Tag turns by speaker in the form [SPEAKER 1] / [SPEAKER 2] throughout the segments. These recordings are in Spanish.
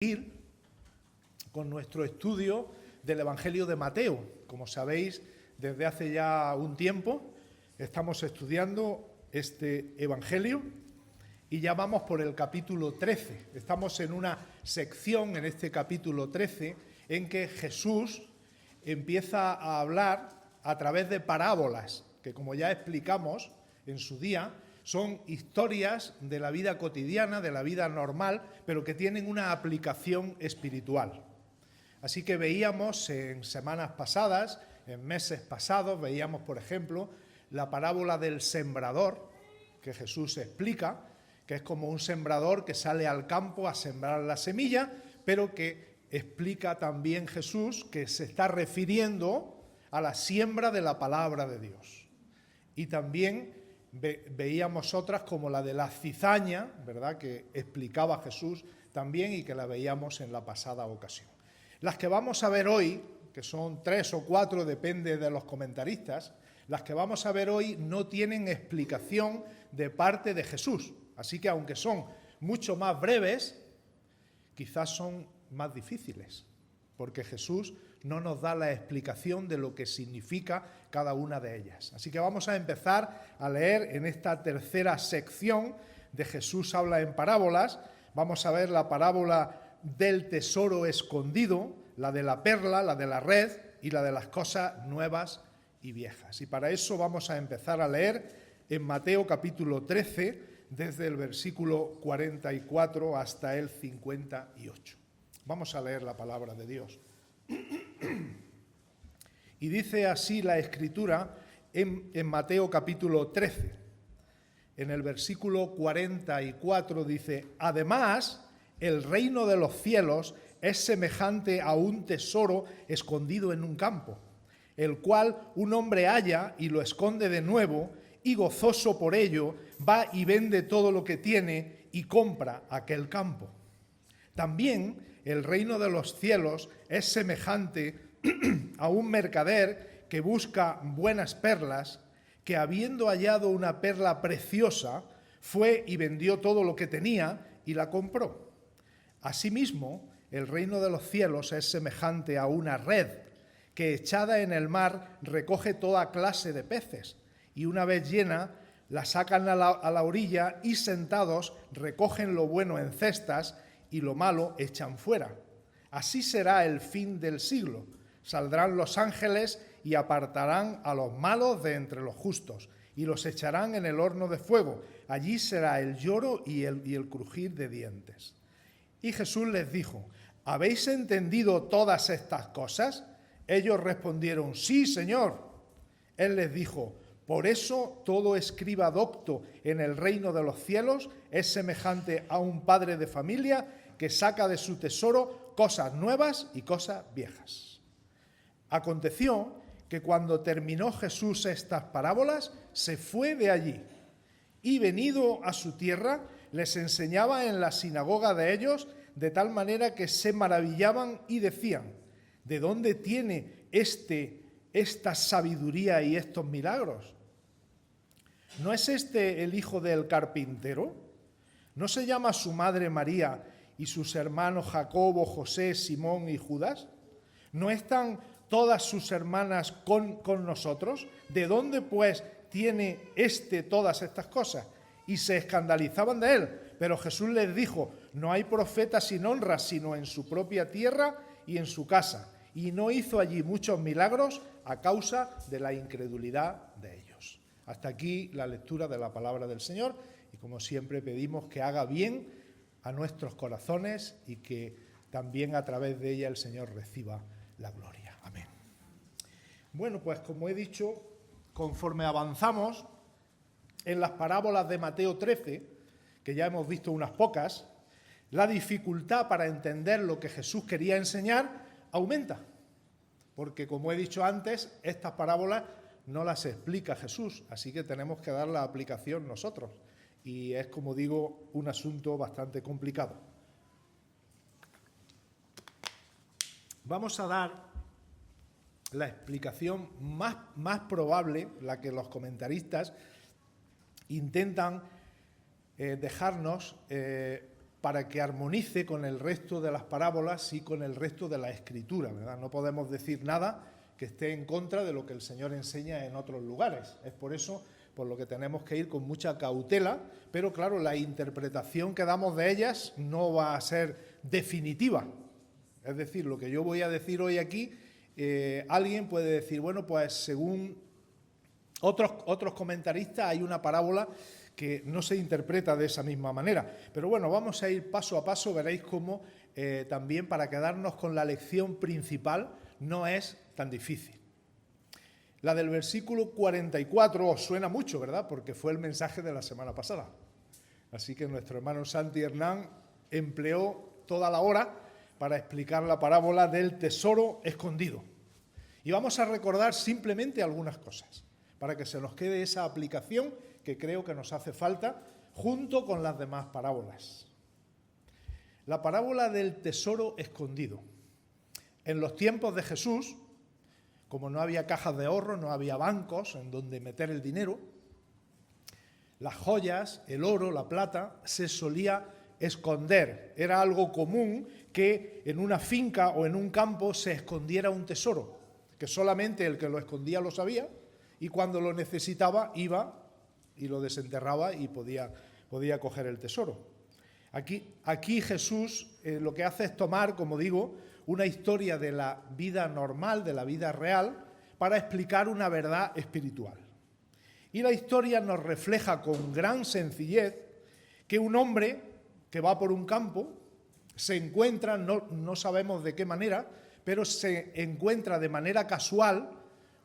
[SPEAKER 1] Ir con nuestro estudio del Evangelio de Mateo. Como sabéis, desde hace ya un tiempo estamos estudiando este Evangelio y ya vamos por el capítulo 13. Estamos en una sección en este capítulo 13 en que Jesús empieza a hablar a través de parábolas, que como ya explicamos en su día, son historias de la vida cotidiana, de la vida normal, pero que tienen una aplicación espiritual. Así que veíamos en semanas pasadas, en meses pasados, veíamos, por ejemplo, la parábola del sembrador, que Jesús explica, que es como un sembrador que sale al campo a sembrar la semilla, pero que explica también Jesús que se está refiriendo a la siembra de la palabra de Dios. Y también veíamos otras como la de la cizaña, ¿verdad?, que explicaba Jesús también y que la veíamos en la pasada ocasión. Las que vamos a ver hoy, que son 3 o 4, depende de los comentaristas, las que vamos a ver hoy no tienen explicación de parte de Jesús. Así que aunque son mucho más breves, quizás son más difíciles, porque Jesús no nos da la explicación de lo que significa cada una de ellas. Así que vamos a empezar a leer en esta tercera sección de Jesús habla en parábolas. Vamos a ver la parábola del tesoro escondido, la de la perla, la de la red y la de las cosas nuevas y viejas. Y para eso vamos a empezar a leer en Mateo capítulo 13, desde el versículo 44 hasta el 58. Vamos a leer la palabra de Dios. Y dice así la Escritura en Mateo capítulo 13. En el versículo 44 dice: además, el reino de los cielos es semejante a un tesoro escondido en un campo, el cual un hombre halla y lo esconde de nuevo, y gozoso por ello va y vende todo lo que tiene y compra aquel campo. También el reino de los cielos es semejante a un mercader que busca buenas perlas, que habiendo hallado una perla preciosa, fue y vendió todo lo que tenía y la compró. Asimismo, el reino de los cielos es semejante a una red que echada en el mar recoge toda clase de peces, y una vez llena la sacan a la orilla y sentados recogen lo bueno en cestas y lo malo echan fuera. Así será el fin del siglo. Saldrán los ángeles y apartarán a los malos de entre los justos y los echarán en el horno de fuego. Allí será el lloro y el crujir de dientes. Y Jesús les dijo: ¿habéis entendido todas estas cosas? Ellos respondieron: sí, Señor. Él les dijo: por eso todo escriba docto en el reino de los cielos es semejante a un padre de familia que saca de su tesoro cosas nuevas y cosas viejas. Aconteció que cuando terminó Jesús estas parábolas, se fue de allí, y venido a su tierra, les enseñaba en la sinagoga de ellos, de tal manera que se maravillaban y decían: ¿de dónde tiene esta sabiduría y estos milagros? ¿No es este el hijo del carpintero? ¿No se llama su madre María y sus hermanos Jacobo, José, Simón y Judas? ¿No están todas sus hermanas con nosotros? ¿De dónde, pues, tiene todas estas cosas? Y se escandalizaban de él. Pero Jesús les dijo: no hay profeta sin honra, sino en su propia tierra y en su casa. Y no hizo allí muchos milagros a causa de la incredulidad de ellos. Hasta aquí la lectura de la palabra del Señor. Y como siempre pedimos que haga bien a nuestros corazones y que también a través de ella el Señor reciba la gloria. Amén. Bueno, pues como he dicho, conforme avanzamos en las parábolas de Mateo 13, que ya hemos visto unas pocas, la dificultad para entender lo que Jesús quería enseñar aumenta. Porque, como he dicho antes, estas parábolas no las explica Jesús, así que tenemos que dar la aplicación nosotros. Y es, como digo, un asunto bastante complicado. Vamos a dar la explicación más probable, la que los comentaristas intentan dejarnos para que armonice con el resto de las parábolas y con el resto de la Escritura, ¿verdad? No podemos decir nada que esté en contra de lo que el Señor enseña en otros lugares. Es por eso por lo que tenemos que ir con mucha cautela, pero claro, la interpretación que damos de ellas no va a ser definitiva. Es decir, lo que yo voy a decir hoy aquí, alguien puede decir, bueno, pues según otros comentaristas hay una parábola que no se interpreta de esa misma manera. Pero bueno, vamos a ir paso a paso, veréis cómo también para quedarnos con la lección principal no es tan difícil. La del versículo 44 os suena mucho, ¿verdad? Porque fue el mensaje de la semana pasada. Así que nuestro hermano Santi Hernán empleó toda la hora para explicar la parábola del tesoro escondido. Y vamos a recordar simplemente algunas cosas, para que se nos quede esa aplicación que creo que nos hace falta, junto con las demás parábolas. La parábola del tesoro escondido. En los tiempos de Jesús, como no había cajas de ahorro, no había bancos en donde meter el dinero, las joyas, el oro, la plata, se solía esconder. Era algo común que en una finca o en un campo se escondiera un tesoro, que solamente el que lo escondía lo sabía, y cuando lo necesitaba iba y lo desenterraba y podía coger el tesoro. Aquí Jesús lo que hace es tomar, como digo, una historia de la vida normal, de la vida real, para explicar una verdad espiritual. Y la historia nos refleja con gran sencillez que un hombre que va por un campo se encuentra, no sabemos de qué manera, pero se encuentra de manera casual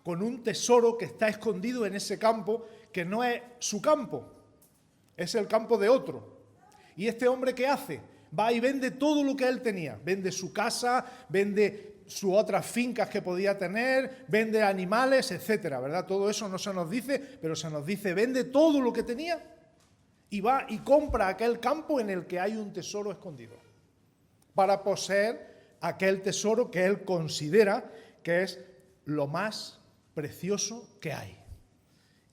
[SPEAKER 1] con un tesoro que está escondido en ese campo, que no es su campo, es el campo de otro. ¿Y este hombre qué hace? Va y vende todo lo que él tenía, vende su casa, vende sus otras fincas que podía tener, vende animales, etcétera, ¿verdad? Todo eso no se nos dice, pero se nos dice, vende todo lo que tenía y va y compra aquel campo en el que hay un tesoro escondido, para poseer aquel tesoro que él considera que es lo más precioso que hay.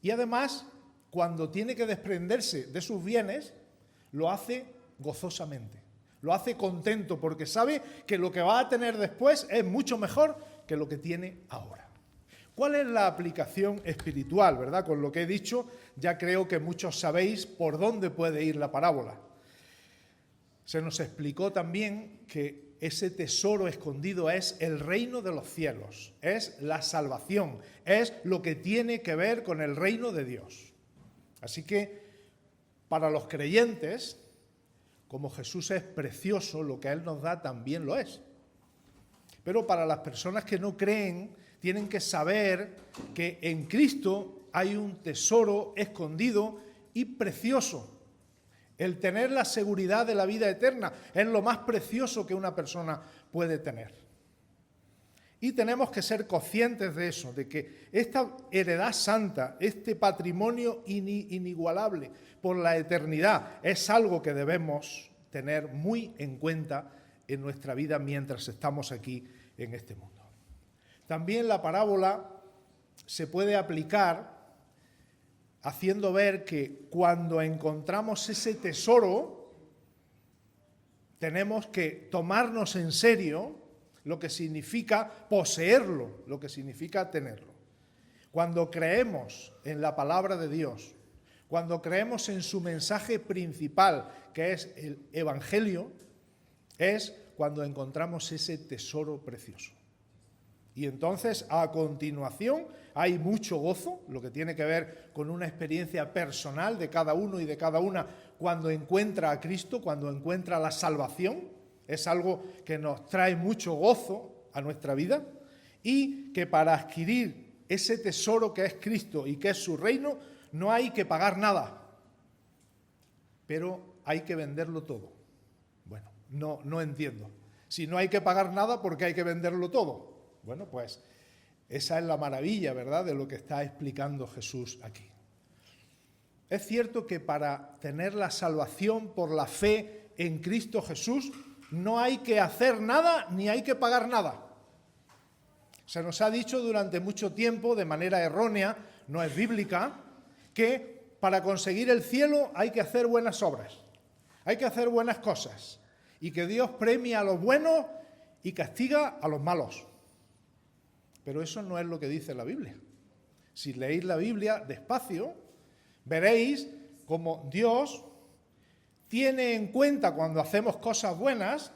[SPEAKER 1] Y además, cuando tiene que desprenderse de sus bienes, lo hace gozosamente, lo hace contento, porque sabe que lo que va a tener después es mucho mejor que lo que tiene ahora. ¿Cuál es la aplicación espiritual, verdad? Con lo que he dicho, ya creo que muchos sabéis por dónde puede ir la parábola. Se nos explicó también que ese tesoro escondido es el reino de los cielos, es la salvación, es lo que tiene que ver con el reino de Dios. Así que, para los creyentes, como Jesús es precioso, lo que Él nos da también lo es. Pero para las personas que no creen, tienen que saber que en Cristo hay un tesoro escondido y precioso. El tener la seguridad de la vida eterna es lo más precioso que una persona puede tener. Y tenemos que ser conscientes de eso, de que esta heredad santa, este patrimonio inigualable por la eternidad, es algo que debemos tener muy en cuenta en nuestra vida mientras estamos aquí en este mundo. También la parábola se puede aplicar haciendo ver que cuando encontramos ese tesoro, tenemos que tomarnos en serio lo que significa poseerlo, lo que significa tenerlo. Cuando creemos en la palabra de Dios, cuando creemos en su mensaje principal, que es el Evangelio, es cuando encontramos ese tesoro precioso. Y entonces, a continuación, hay mucho gozo, lo que tiene que ver con una experiencia personal de cada uno y de cada una cuando encuentra a Cristo, cuando encuentra la salvación. Es algo que nos trae mucho gozo a nuestra vida y que para adquirir ese tesoro que es Cristo y que es su reino, no hay que pagar nada, pero hay que venderlo todo. Bueno, no entiendo. Si no hay que pagar nada, ¿por qué hay que venderlo todo? Bueno, pues esa es la maravilla, ¿verdad?, de lo que está explicando Jesús aquí. Es cierto que para tener la salvación por la fe en Cristo Jesús no hay que hacer nada ni hay que pagar nada. Se nos ha dicho durante mucho tiempo, de manera errónea, no es bíblica, que para conseguir el cielo hay que hacer buenas obras. Hay que hacer buenas cosas y que Dios premia a los buenos y castiga a los malos. Pero eso no es lo que dice la Biblia. Si leéis la Biblia despacio, veréis cómo Dios tiene en cuenta cuando hacemos cosas buenas,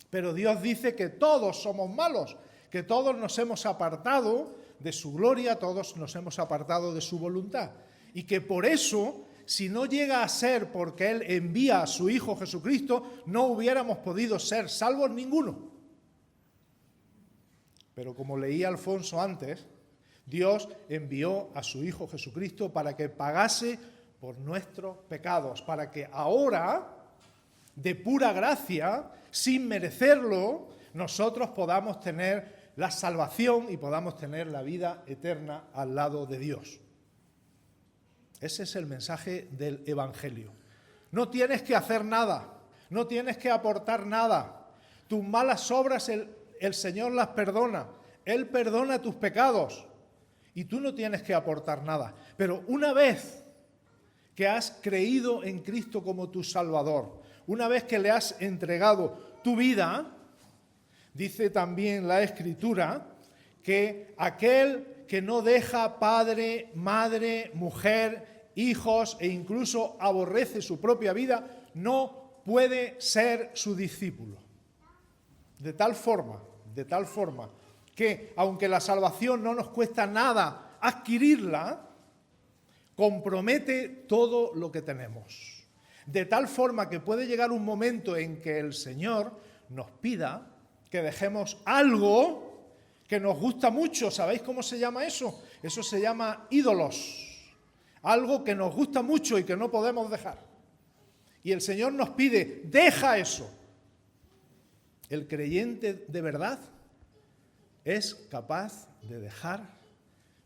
[SPEAKER 1] pero Dios dice que todos somos malos, que todos nos hemos apartado de su gloria, todos nos hemos apartado de su voluntad. Y que por eso, si no llega a ser porque Él envía a su Hijo Jesucristo, no hubiéramos podido ser salvos ninguno. Pero como leía Alfonso antes, Dios envió a su Hijo Jesucristo para que pagase por nuestros pecados, para que ahora, de pura gracia, sin merecerlo, nosotros podamos tener la salvación y podamos tener la vida eterna al lado de Dios. Ese es el mensaje del Evangelio. No tienes que hacer nada, no tienes que aportar nada. Tus malas obras el Señor las perdona. Él perdona tus pecados y tú no tienes que aportar nada. Pero una vez que has creído en Cristo como tu Salvador, una vez que le has entregado tu vida, dice también la Escritura que aquel que no deja padre, madre, mujer, hijos e incluso aborrece su propia vida, no puede ser su discípulo. De tal forma que aunque la salvación no nos cuesta nada adquirirla, compromete todo lo que tenemos. De tal forma que puede llegar un momento en que el Señor nos pida que dejemos algo que nos gusta mucho. ¿Sabéis cómo se llama eso? Eso se llama ídolos. Algo que nos gusta mucho y que no podemos dejar. Y el Señor nos pide, deja eso. El creyente de verdad es capaz de dejar,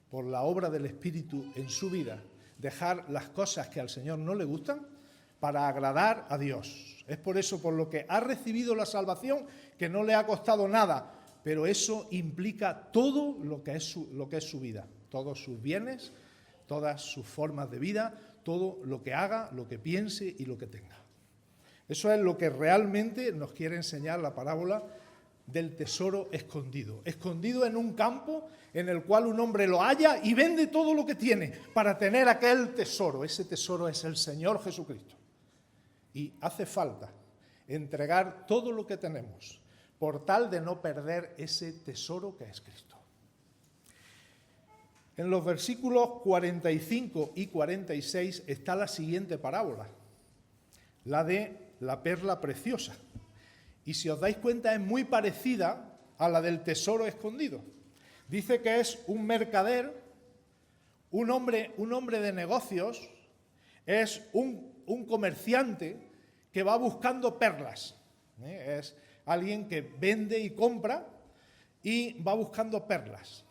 [SPEAKER 1] por la obra del Espíritu en su vida, dejar las cosas que al Señor no le gustan para agradar a Dios. Es por eso por lo que ha recibido la salvación, que no le ha costado nada, pero eso implica todo lo que es su vida, todos sus bienes, todas sus formas de vida, todo lo que haga, lo que piense y lo que tenga. Eso es lo que realmente nos quiere enseñar la parábola del tesoro escondido. Escondido en un campo en el cual un hombre lo halla y vende todo lo que tiene para tener aquel tesoro. Ese tesoro es el Señor Jesucristo. Y hace falta entregar todo lo que tenemos por tal de no perder ese tesoro que es Cristo. En los versículos 45 y 46 está la siguiente parábola, la de la perla preciosa. Y si os dais cuenta es muy parecida a la del tesoro escondido. Dice que es un mercader, un hombre de negocios, es un comerciante que va buscando perlas. Es alguien que vende y compra y va buscando perlas.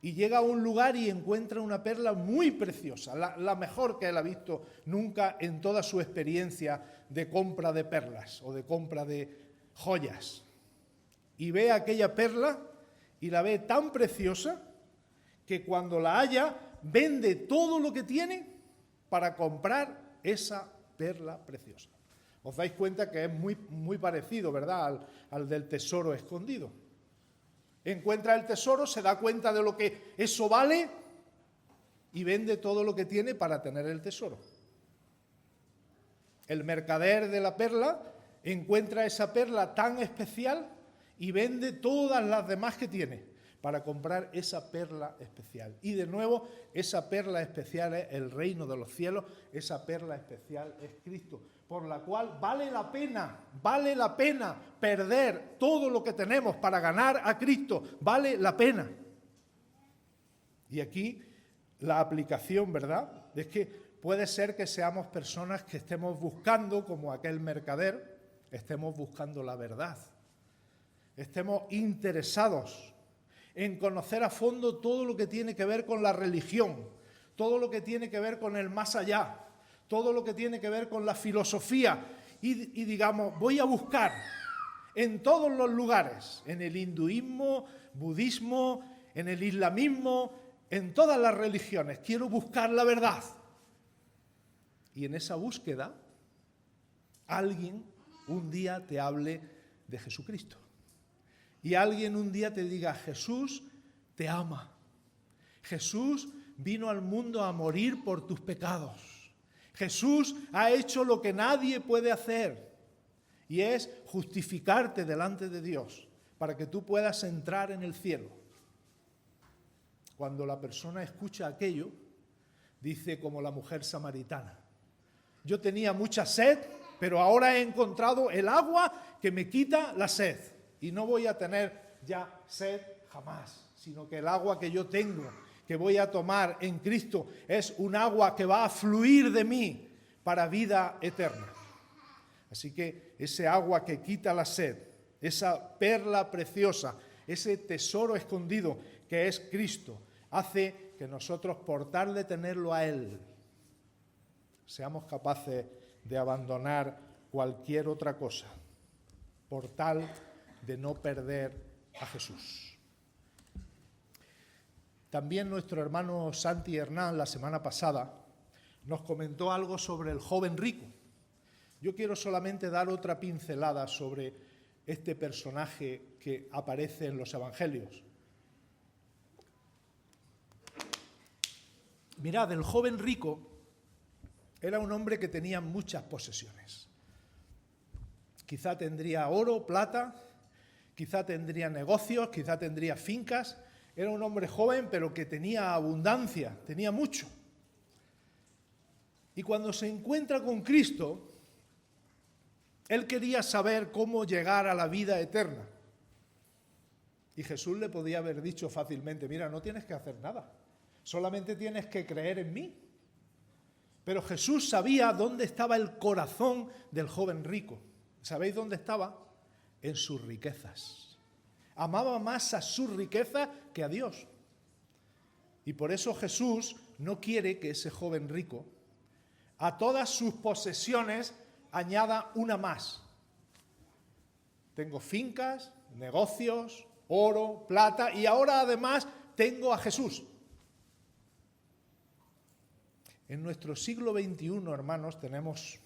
[SPEAKER 1] Y llega a un lugar y encuentra una perla muy preciosa, la mejor que él ha visto nunca en toda su experiencia de compra de perlas o de compra de joyas. Y ve aquella perla y la ve tan preciosa que cuando la halla vende todo lo que tiene para comprar esa perla preciosa. Os dais cuenta que es muy parecido, ¿verdad?, al del tesoro escondido. Encuentra el tesoro, se da cuenta de lo que eso vale y vende todo lo que tiene para tener el tesoro. El mercader de la perla encuentra esa perla tan especial y vende todas las demás que tiene para comprar esa perla especial. Y de nuevo, esa perla especial es el reino de los cielos, esa perla especial es Cristo, por la cual vale la pena perder todo lo que tenemos para ganar a Cristo, vale la pena. Y aquí la aplicación, ¿verdad?, es que puede ser que seamos personas que estemos buscando, como aquel mercader, estemos buscando la verdad, estemos interesados en conocer a fondo todo lo que tiene que ver con la religión, todo lo que tiene que ver con el más allá, todo lo que tiene que ver con la filosofía y digamos, voy a buscar en todos los lugares, en el hinduismo, budismo, en el islamismo, en todas las religiones, quiero buscar la verdad. y en esa búsqueda alguien un día te hable de Jesucristo. Y alguien un día te diga, Jesús te ama. Jesús vino al mundo a morir por tus pecados. Jesús ha hecho lo que nadie puede hacer, y es justificarte delante de Dios para que tú puedas entrar en el cielo. Cuando la persona escucha aquello, dice como la mujer samaritana, yo tenía mucha sed, pero ahora he encontrado el agua que me quita la sed. Y no voy a tener ya sed jamás, sino que el agua que yo tengo, que voy a tomar en Cristo, es un agua que va a fluir de mí para vida eterna. Así que ese agua que quita la sed, esa perla preciosa, ese tesoro escondido que es Cristo, hace que nosotros, por tal de tenerlo a Él, seamos capaces de abandonar cualquier otra cosa, por tal de no perder a Jesús. También nuestro hermano Santi Hernán, la semana pasada, nos comentó algo sobre el joven rico. Yo quiero solamente dar otra pincelada sobre este personaje que aparece en los evangelios. Mirad, el joven rico era un hombre que tenía muchas posesiones. Quizá tendría oro, plata, quizá tendría negocios, quizá tendría fincas. Era un hombre joven, pero que tenía abundancia, tenía mucho. Y cuando se encuentra con Cristo, él quería saber cómo llegar a la vida eterna. Y Jesús le podía haber dicho fácilmente, mira, no tienes que hacer nada, solamente tienes que creer en mí. Pero Jesús sabía dónde estaba el corazón del joven rico. ¿Sabéis dónde estaba? En sus riquezas. Amaba más a sus riquezas que a Dios. Y por eso Jesús no quiere que ese joven rico a todas sus posesiones añada una más. Tengo fincas, negocios, oro, plata y ahora además tengo a Jesús. En nuestro siglo XXI, hermanos, tenemos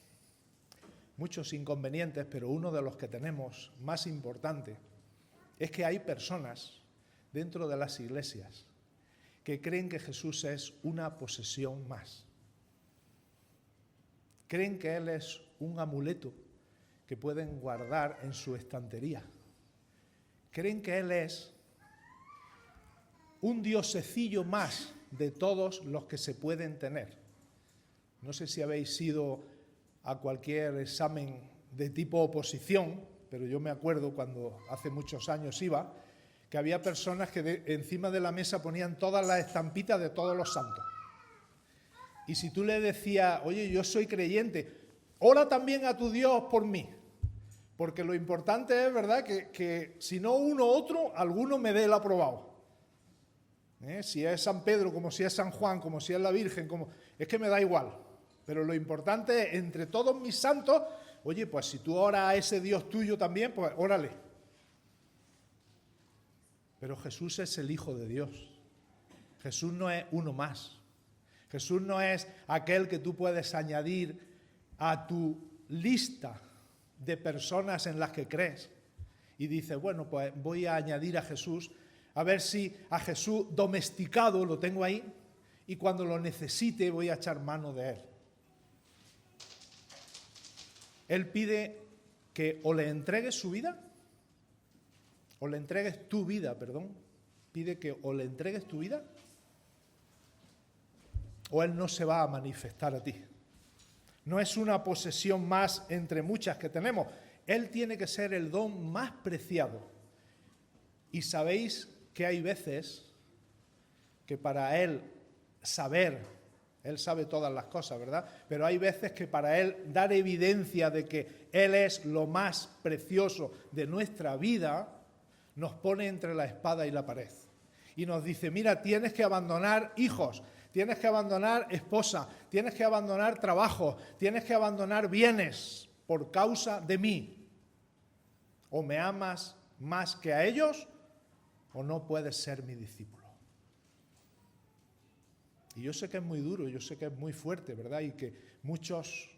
[SPEAKER 1] muchos inconvenientes, pero uno de los que tenemos más importante es que hay personas dentro de las iglesias que creen que Jesús es una posesión más. Creen que Él es un amuleto que pueden guardar en su estantería. Creen que Él es un diosecillo más de todos los que se pueden tener. No sé si habéis ido a cualquier examen de tipo oposición, pero yo me acuerdo cuando hace muchos años iba, que había personas que encima de la mesa ponían todas las estampitas de todos los santos. Y si tú le decías, oye, yo soy creyente, ora también a tu Dios por mí, porque lo importante es, ¿verdad?, que si no uno otro, alguno me dé el aprobado. Si es San Pedro, como si es San Juan, como si es la Virgen, es que me da igual. Pero lo importante es, entre todos mis santos, oye, pues si tú oras a ese Dios tuyo también, pues órale. Pero Jesús es el Hijo de Dios. Jesús no es uno más. Jesús no es aquel que tú puedes añadir a tu lista de personas en las que crees. Y dices, bueno, pues voy a añadir a Jesús, a ver si a Jesús domesticado lo tengo ahí y cuando lo necesite voy a echar mano de Él. Él pide que o le entregues su vida, o le entregues tu vida, pide que o le entregues tu vida, o Él no se va a manifestar a ti. No es una posesión más entre muchas que tenemos. Él tiene que ser el don más preciado. Y sabéis que hay veces que para Él saber, Él sabe todas las cosas, ¿verdad? Pero hay veces que para Él dar evidencia de que Él es lo más precioso de nuestra vida, nos pone entre la espada y la pared. Y nos dice, mira, tienes que abandonar hijos, tienes que abandonar esposa, tienes que abandonar trabajo, tienes que abandonar bienes por causa de mí. O me amas más que a ellos, o no puedes ser mi discípulo. Y yo sé que es muy duro, yo sé que es muy fuerte, ¿verdad? Y que muchos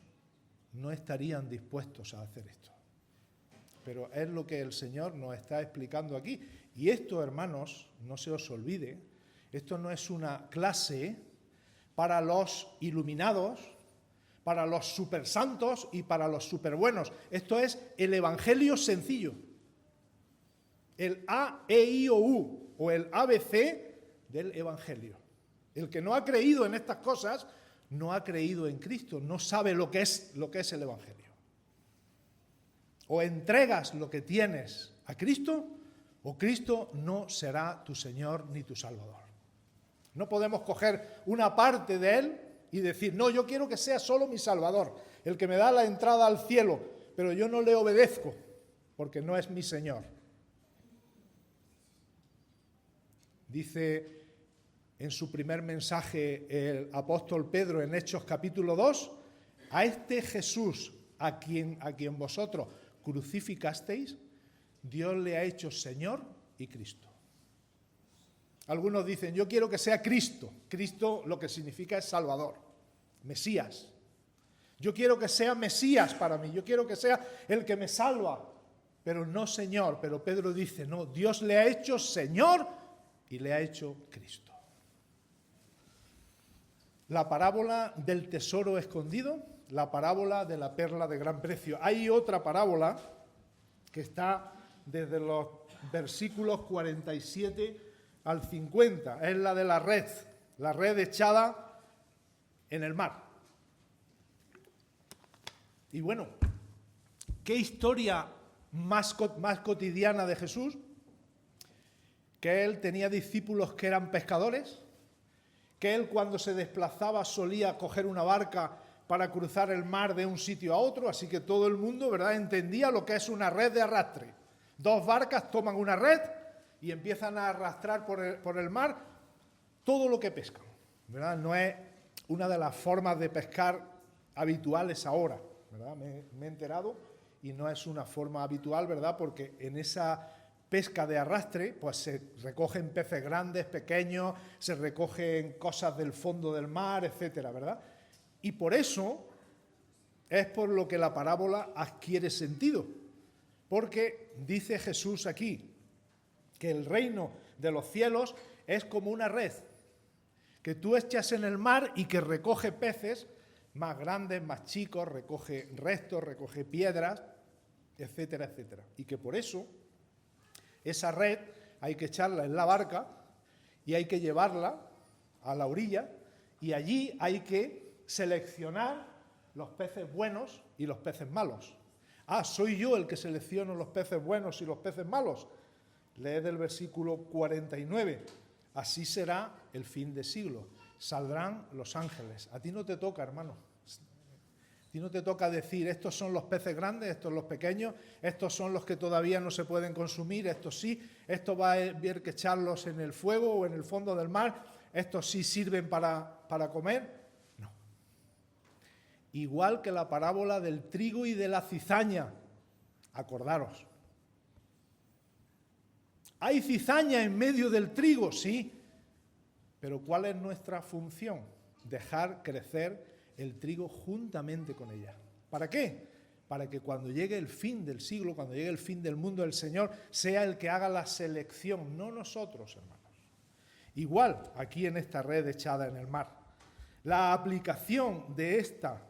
[SPEAKER 1] no estarían dispuestos a hacer esto. Pero es lo que el Señor nos está explicando aquí. Y esto, hermanos, no se os olvide, esto no es una clase para los iluminados, para los supersantos y para los superbuenos. Esto es el evangelio sencillo. El A, E, I, O, U, o el ABC del evangelio. El que no ha creído en estas cosas, no ha creído en Cristo, no sabe lo que es el evangelio. O entregas lo que tienes a Cristo, o Cristo no será tu Señor ni tu Salvador. No podemos coger una parte de Él y decir, no, yo quiero que sea solo mi Salvador, el que me da la entrada al cielo, pero yo no le obedezco, porque no es mi Señor. Dice en su primer mensaje el apóstol Pedro en Hechos capítulo 2, a este Jesús a quien vosotros crucificasteis, Dios le ha hecho Señor y Cristo. Algunos dicen, yo quiero que sea Cristo. Cristo lo que significa es Salvador, Mesías. Yo quiero que sea Mesías para mí, yo quiero que sea el que me salva, pero no Señor. Pero Pedro dice, no, Dios le ha hecho Señor y le ha hecho Cristo. La parábola del tesoro escondido, la parábola de la perla de gran precio. Hay otra parábola que está desde los versículos 47 al 50. Es la de la red echada en el mar. Y bueno, ¿qué historia más cotidiana de Jesús? Que él tenía discípulos que eran pescadores, que él cuando se desplazaba solía coger una barca para cruzar el mar de un sitio a otro, así que todo el mundo, ¿verdad?, entendía lo que es una red de arrastre. Dos barcas toman una red y empiezan a arrastrar por el mar todo lo que pescan, ¿verdad? No es una de las formas de pescar habituales ahora, ¿verdad? Me he enterado y no es una forma habitual, ¿verdad? Porque en esa pesca de arrastre, pues se recogen peces grandes, pequeños, se recogen cosas del fondo del mar, etcétera, ¿verdad? Y por eso es por lo que la parábola adquiere sentido, porque dice Jesús aquí que el reino de los cielos es como una red que tú echas en el mar y que recoge peces más grandes, más chicos, recoge restos, recoge piedras, etcétera, etcétera. Y que por eso esa red hay que echarla en la barca y hay que llevarla a la orilla y allí hay que seleccionar los peces buenos y los peces malos. Ah, ¿soy yo el que selecciono los peces buenos y los peces malos? Lee del versículo 49. Así será el fin de siglo. Saldrán los ángeles. A ti no te toca, hermano. A ti no te toca decir, estos son los peces grandes, estos los pequeños, estos son los que todavía no se pueden consumir, estos sí, esto va a haber que echarlos en el fuego o en el fondo del mar, estos sí sirven para comer. No. Igual que la parábola del trigo y de la cizaña. Acordaros. ¿Hay cizaña en medio del trigo? Sí. Pero ¿cuál es nuestra función? Dejar crecer el trigo juntamente con ella. ¿Para qué? Para que cuando llegue el fin del siglo, cuando llegue el fin del mundo, el Señor sea el que haga la selección, no nosotros, hermanos. Igual aquí en esta red echada en el mar. La aplicación de esta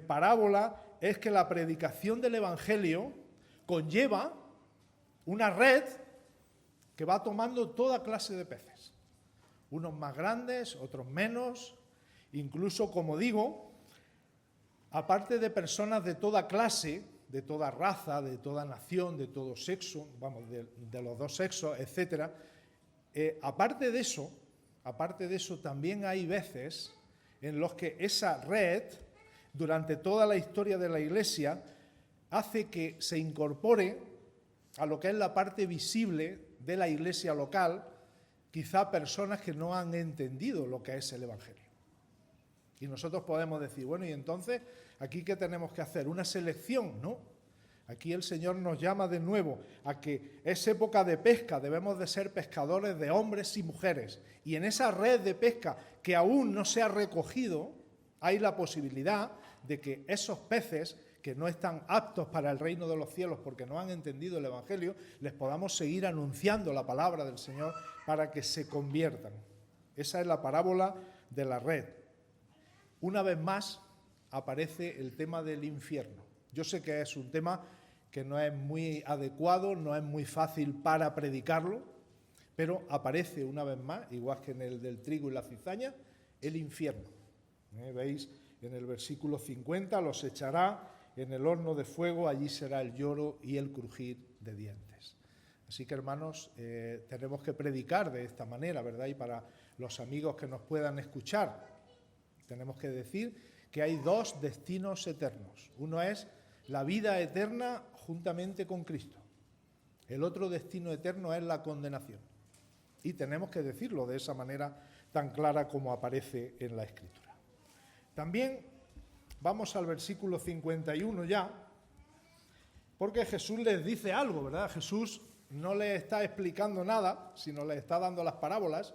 [SPEAKER 1] parábola es que la predicación del Evangelio conlleva una red que va tomando toda clase de peces. Unos más grandes, otros menos, incluso, como digo, aparte de personas de toda clase, de toda raza, de toda nación, de todo sexo, vamos, de los dos sexos, etcétera. Aparte de eso, también hay veces en los que esa red, durante toda la historia de la Iglesia, hace que se incorpore a lo que es la parte visible de la Iglesia local, quizá personas que no han entendido lo que es el Evangelio. Y nosotros podemos decir, bueno, ¿y entonces aquí qué tenemos que hacer? ¿Una selección? No. Aquí el Señor nos llama de nuevo a que es época de pesca, debemos de ser pescadores de hombres y mujeres. Y en esa red de pesca que aún no se ha recogido, Hay la posibilidad de que esos peces que no están aptos para el reino de los cielos porque no han entendido el Evangelio, les podamos seguir anunciando la palabra del Señor para que se conviertan. Esa es la parábola de la red. Una vez más aparece el tema del infierno. Yo sé que es un tema que no es muy adecuado, no es muy fácil para predicarlo, pero aparece una vez más, igual que en el del trigo y la cizaña, el infierno. ¿Veis? En el versículo 50, los echará en el horno de fuego, allí será el lloro y el crujir de dientes. Así que, hermanos, tenemos que predicar de esta manera, ¿verdad? Y para los amigos que nos puedan escuchar, tenemos que decir que hay dos destinos eternos. Uno es la vida eterna juntamente con Cristo. El otro destino eterno es la condenación. Y tenemos que decirlo de esa manera tan clara como aparece en la Escritura. También vamos al versículo 51 ya, porque Jesús les dice algo, ¿verdad? Jesús no les está explicando nada, sino les está dando las parábolas.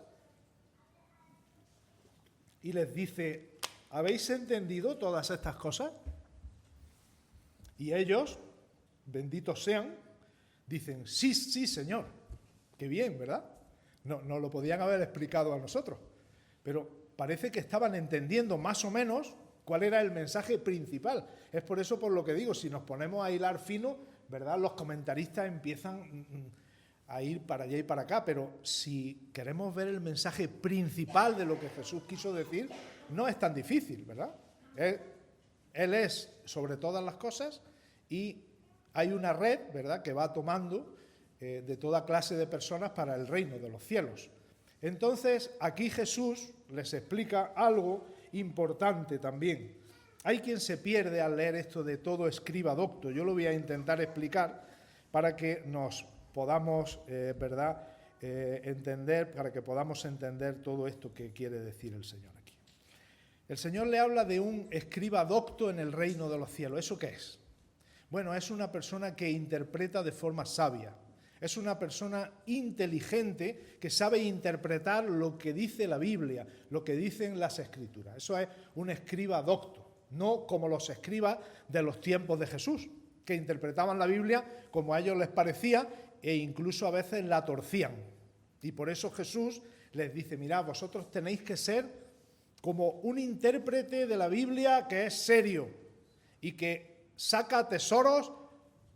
[SPEAKER 1] Y les dice, ¿habéis entendido todas estas cosas? Y ellos, benditos sean, dicen, sí, sí, Señor. Qué bien, ¿verdad? No lo podían haber explicado a nosotros, pero parece que estaban entendiendo más o menos cuál era el mensaje principal. Es por eso por lo que digo, si nos ponemos a hilar fino, ¿verdad? Los comentaristas empiezan a ir para allá y para acá, pero si queremos ver el mensaje principal de lo que Jesús quiso decir, no es tan difícil, ¿verdad? Él es sobre todas las cosas y hay una red, ¿verdad?, que va tomando de toda clase de personas para el reino de los cielos. Entonces, aquí Jesús les explica algo importante también. Hay quien se pierde al leer esto de todo escriba docto. Yo lo voy a intentar explicar para que nos podamos, entender, para que podamos entender todo esto que quiere decir el Señor aquí. El Señor le habla de un escriba docto en el reino de los cielos. ¿Eso qué es? Bueno, es una persona que interpreta de forma sabia. Es una persona inteligente que sabe interpretar lo que dice la Biblia, lo que dicen las Escrituras. Eso es un escriba docto, no como los escribas de los tiempos de Jesús, que interpretaban la Biblia como a ellos les parecía e incluso a veces la torcían. Y por eso Jesús les dice, mirad, vosotros tenéis que ser como un intérprete de la Biblia que es serio y que saca tesoros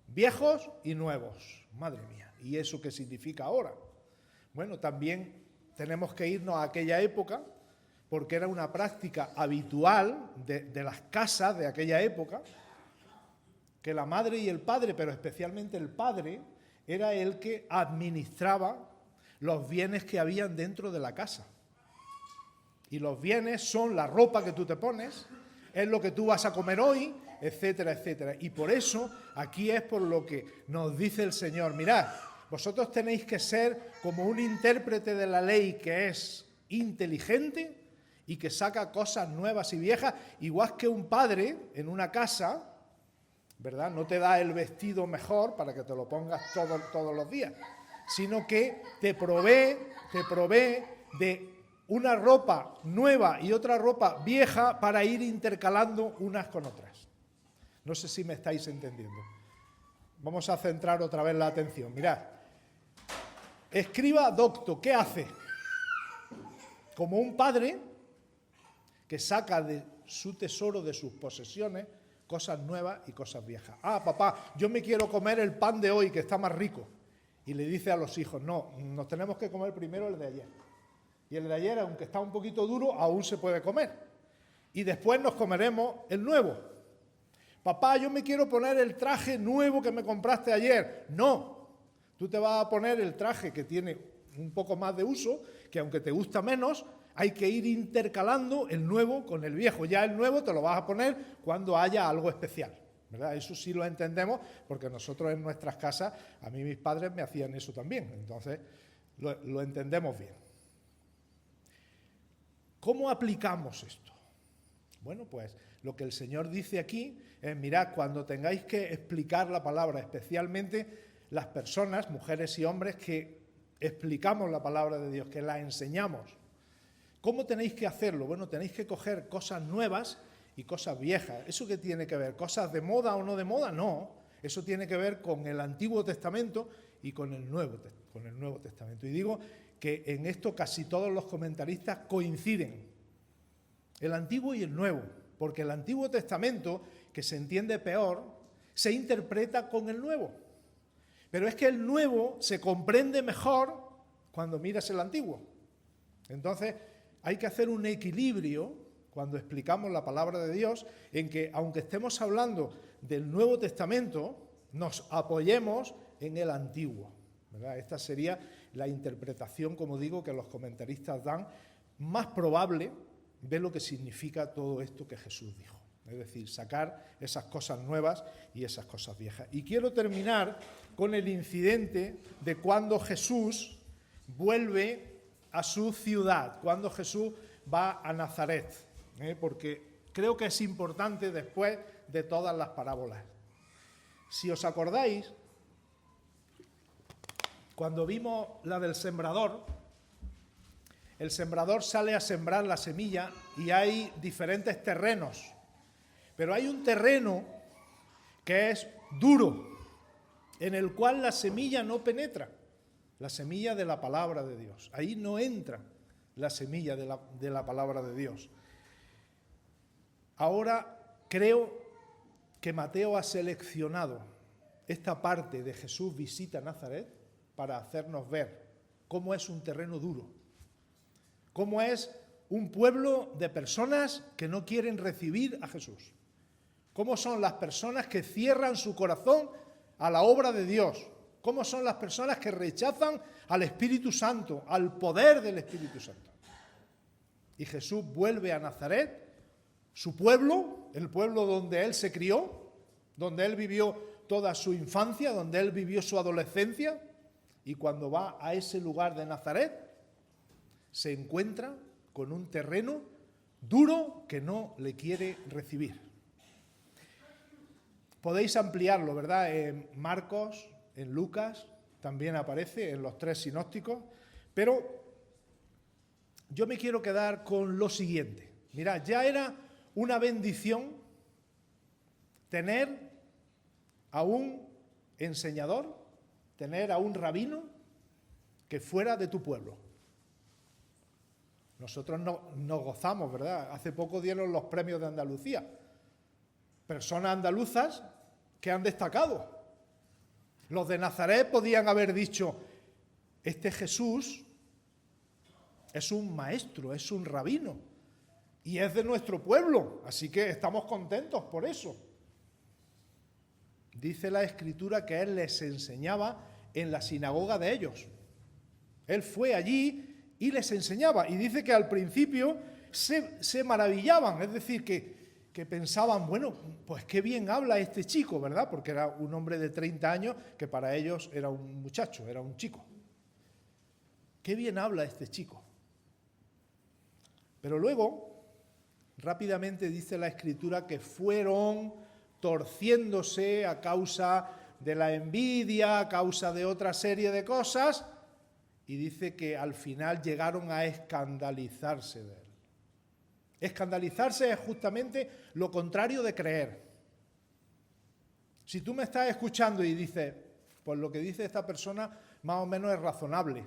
[SPEAKER 1] viejos y nuevos. Madre mía. ¿Y eso qué significa ahora? Bueno, también tenemos que irnos a aquella época, porque era una práctica habitual de las casas de aquella época, que la madre y el padre, pero especialmente el padre, era el que administraba los bienes que habían dentro de la casa. Y los bienes son la ropa que tú te pones, es lo que tú vas a comer hoy, etcétera, etcétera. Y por eso aquí es por lo que nos dice el Señor, mirad, vosotros tenéis que ser como un intérprete de la ley que es inteligente y que saca cosas nuevas y viejas, igual que un padre en una casa, ¿verdad? No te da el vestido mejor para que te lo pongas todos los días, sino que te provee de una ropa nueva y otra ropa vieja para ir intercalando unas con otras. No sé si me estáis entendiendo. Vamos a centrar otra vez la atención. Mirad, escriba docto, ¿qué hace? Como un padre que saca de su tesoro, de sus posesiones, cosas nuevas y cosas viejas. Ah, papá, yo me quiero comer el pan de hoy, que está más rico. Y le dice a los hijos, no, nos tenemos que comer primero el de ayer. Y el de ayer, aunque está un poquito duro, aún se puede comer. Y después nos comeremos el nuevo. Papá, yo me quiero poner el traje nuevo que me compraste ayer. No, tú te vas a poner el traje que tiene un poco más de uso, que aunque te gusta menos, hay que ir intercalando el nuevo con el viejo. Ya el nuevo te lo vas a poner cuando haya algo especial, ¿verdad? Eso sí lo entendemos, porque nosotros en nuestras casas, a mí mis padres me hacían eso también, entonces lo entendemos bien. ¿Cómo aplicamos esto? Bueno, pues lo que el Señor dice aquí es, mirad, cuando tengáis que explicar la palabra, especialmente las personas, mujeres y hombres, que explicamos la palabra de Dios, que la enseñamos, ¿Cómo tenéis que hacerlo? Bueno, tenéis que coger cosas nuevas y cosas viejas. ¿Eso qué tiene que ver? ¿Cosas de moda o no de moda? No. Eso tiene que ver con el Antiguo Testamento y con el Nuevo Testamento. Y digo que en esto casi todos los comentaristas coinciden. El Antiguo y el Nuevo. Porque el Antiguo Testamento, que se entiende peor, se interpreta con el Nuevo. Pero es que el Nuevo se comprende mejor cuando miras el Antiguo. Entonces, hay que hacer un equilibrio cuando explicamos la palabra de Dios, en que aunque estemos hablando del Nuevo Testamento, nos apoyemos en el Antiguo, ¿verdad? Esta sería la interpretación, como digo, que los comentaristas dan, más probable de lo que significa todo esto que Jesús dijo. Es decir, sacar esas cosas nuevas y esas cosas viejas. Y quiero terminar con el incidente de cuando Jesús vuelve a su ciudad, cuando Jesús va a Nazaret, porque creo que es importante después de todas las parábolas. Si os acordáis, cuando vimos la del sembrador, el sembrador sale a sembrar la semilla y hay diferentes terrenos, pero hay un terreno que es duro, en el cual la semilla no penetra, la semilla de la palabra de Dios. Ahí no entra la semilla de la palabra de Dios. Ahora creo que Mateo ha seleccionado esta parte de Jesús visita Nazaret para hacernos ver cómo es un terreno duro, cómo es un pueblo de personas que no quieren recibir a Jesús, cómo son las personas que cierran su corazón a la obra de Dios, cómo son las personas que rechazan al Espíritu Santo, al poder del Espíritu Santo. Y Jesús vuelve a Nazaret, su pueblo, el pueblo donde él se crió, donde él vivió toda su infancia, donde él vivió su adolescencia, y cuando va a ese lugar de Nazaret, se encuentra con un terreno duro que no le quiere recibir. Podéis ampliarlo, ¿verdad? En Marcos, en Lucas, también aparece en los 3 sinópticos, pero yo me quiero quedar con lo siguiente. Mirad, ya era una bendición tener a un enseñador, tener a un rabino que fuera de tu pueblo. Nosotros nos gozamos, ¿verdad? Hace poco dieron los premios de Andalucía. Personas andaluzas que han destacado. Los de Nazaret podían haber dicho, este Jesús es un maestro, es un rabino y es de nuestro pueblo, así que estamos contentos por eso. Dice la Escritura que él les enseñaba en la sinagoga de ellos. Él fue allí y les enseñaba. Y dice que al principio se maravillaban, es decir, que pensaban, bueno, pues qué bien habla este chico, ¿verdad? Porque era un hombre de 30 años que para ellos era un muchacho, era un chico. Qué bien habla este chico. Pero luego, rápidamente dice la Escritura que fueron torciéndose a causa de la envidia, a causa de otra serie de cosas, y dice que al final llegaron a escandalizarse de él. Escandalizarse es justamente lo contrario de creer. Si tú me estás escuchando y dices, pues lo que dice esta persona más o menos es razonable,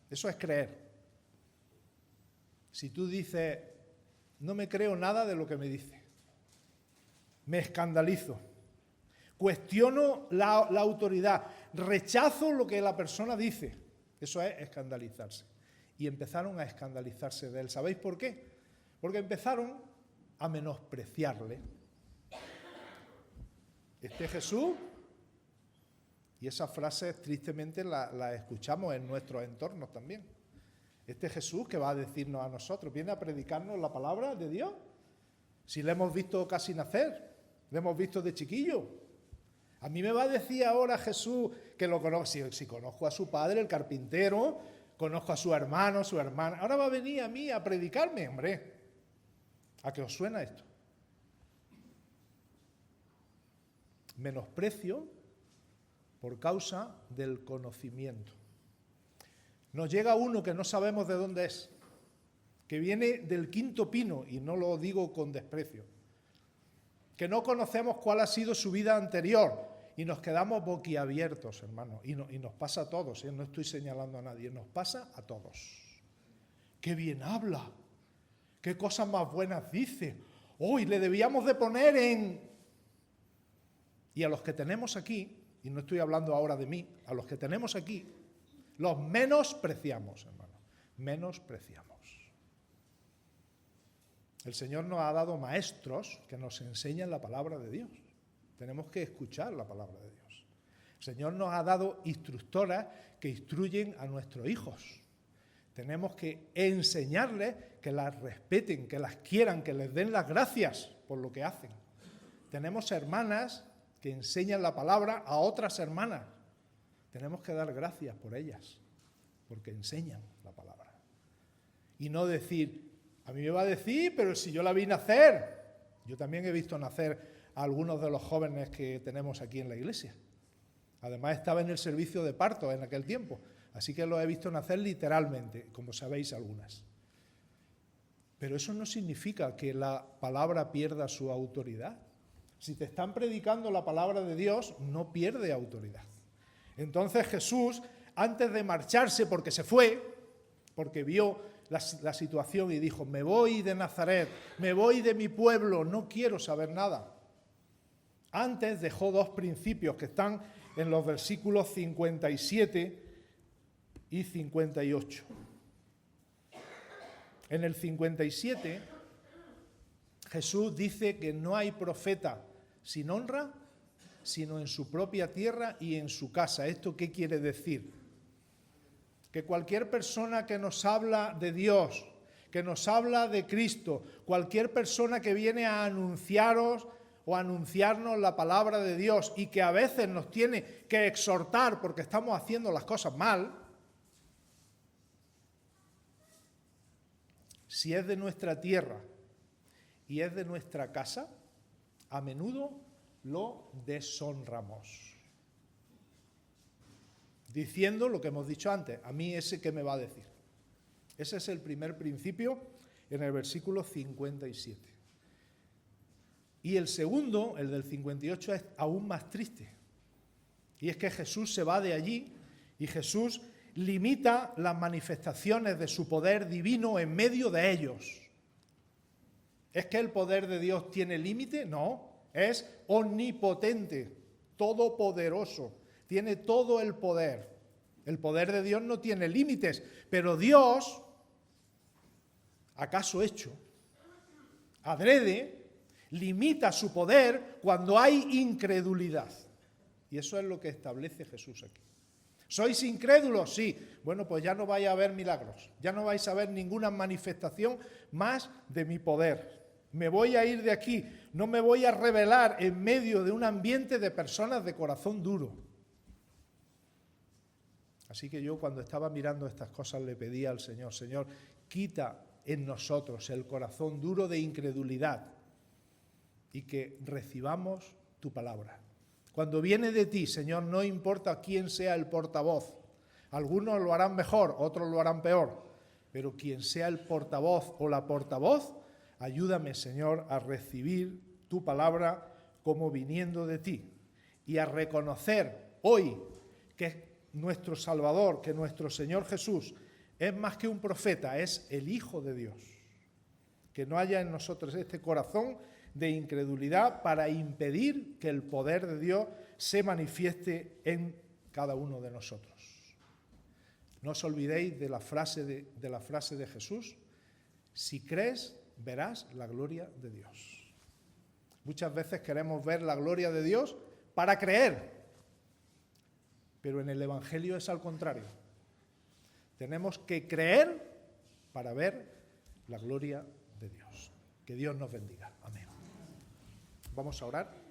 [SPEAKER 1] eso es creer. Si tú dices, no me creo nada de lo que me dice, me escandalizo, cuestiono la autoridad, rechazo lo que la persona dice, eso es escandalizarse. Y empezaron a escandalizarse de él. ¿Sabéis por qué? Porque empezaron a menospreciarle. Este Jesús, y esas frases tristemente las escuchamos en nuestros entornos también. Este Jesús que va a decirnos a nosotros, viene a predicarnos la palabra de Dios. Si le hemos visto casi nacer, le hemos visto de chiquillo. A mí me va a decir ahora Jesús que lo conozco, si conozco a su padre, el carpintero, conozco a su hermano, su hermana. Ahora va a venir a mí a predicarme, hombre. ¿A qué os suena esto? Menosprecio por causa del conocimiento. Nos llega uno que no sabemos de dónde es que viene del quinto pino, y no lo digo con desprecio, que no conocemos cuál ha sido su vida anterior y nos quedamos boquiabiertos, hermanos, y nos pasa a todos, no estoy señalando a nadie, nos pasa a todos. ¡Qué bien habla! ¡Qué cosas más buenas dice! ¡Hoy le debíamos de poner en...! Y a los que tenemos aquí, y no estoy hablando ahora de mí, a los que tenemos aquí, los menospreciamos, hermano, menospreciamos. El Señor nos ha dado maestros que nos enseñan la palabra de Dios. Tenemos que escuchar la palabra de Dios. El Señor nos ha dado instructoras que instruyen a nuestros hijos. Tenemos que enseñarles que las respeten, que las quieran, que les den las gracias por lo que hacen. Tenemos hermanas que enseñan la palabra a otras hermanas. Tenemos que dar gracias por ellas, porque enseñan la palabra. Y no decir, a mí me va a decir, pero si yo la vi nacer. Yo también he visto nacer a algunos de los jóvenes que tenemos aquí en la iglesia. Además estaba en el servicio de parto en aquel tiempo, así que los he visto nacer literalmente, como sabéis algunas. Pero eso no significa que la palabra pierda su autoridad. Si te están predicando la palabra de Dios, no pierde autoridad. Entonces Jesús, antes de marcharse, porque se fue, porque vio la situación y dijo, me voy de Nazaret, me voy de mi pueblo, no quiero saber nada. Antes dejó dos principios que están en los versículos 57 y 58. En el 57, Jesús dice que no hay profeta sin honra, sino en su propia tierra y en su casa. ¿Esto qué quiere decir? Que cualquier persona que nos habla de Dios, que nos habla de Cristo, cualquier persona que viene a anunciaros o a anunciarnos la palabra de Dios y que a veces nos tiene que exhortar porque estamos haciendo las cosas mal, si es de nuestra tierra y es de nuestra casa, a menudo lo deshonramos. Diciendo lo que hemos dicho antes, a mí ese qué me va a decir. Ese es el primer principio en el versículo 57. Y el segundo, el del 58, es aún más triste. Y es que Jesús se va de allí y Jesús limita las manifestaciones de su poder divino en medio de ellos. ¿Es que el poder de Dios tiene límite? No, es omnipotente, todopoderoso, tiene todo el poder. El poder de Dios no tiene límites, pero Dios, acaso hecho, adrede, limita su poder cuando hay incredulidad. Y eso es lo que establece Jesús aquí. ¿Sois incrédulos? Sí. Bueno, pues ya no vais a ver milagros, ya no vais a ver ninguna manifestación más de mi poder. Me voy a ir de aquí, no me voy a revelar en medio de un ambiente de personas de corazón duro. Así que yo cuando estaba mirando estas cosas le pedí al Señor, Señor, quita en nosotros el corazón duro de incredulidad y que recibamos tu palabra. Cuando viene de ti, Señor, no importa quién sea el portavoz. Algunos lo harán mejor, otros lo harán peor. Pero quien sea el portavoz o la portavoz, ayúdame, Señor, a recibir tu palabra como viniendo de ti y a reconocer hoy que nuestro Salvador, que nuestro Señor Jesús es más que un profeta, es el Hijo de Dios. Que no haya en nosotros este corazón de incredulidad para impedir que el poder de Dios se manifieste en cada uno de nosotros. No os olvidéis de la frase de Jesús, si crees, verás la gloria de Dios. Muchas veces queremos ver la gloria de Dios para creer, pero en el Evangelio es al contrario. Tenemos que creer para ver la gloria de Dios. Que Dios nos bendiga. Amén. Vamos a orar.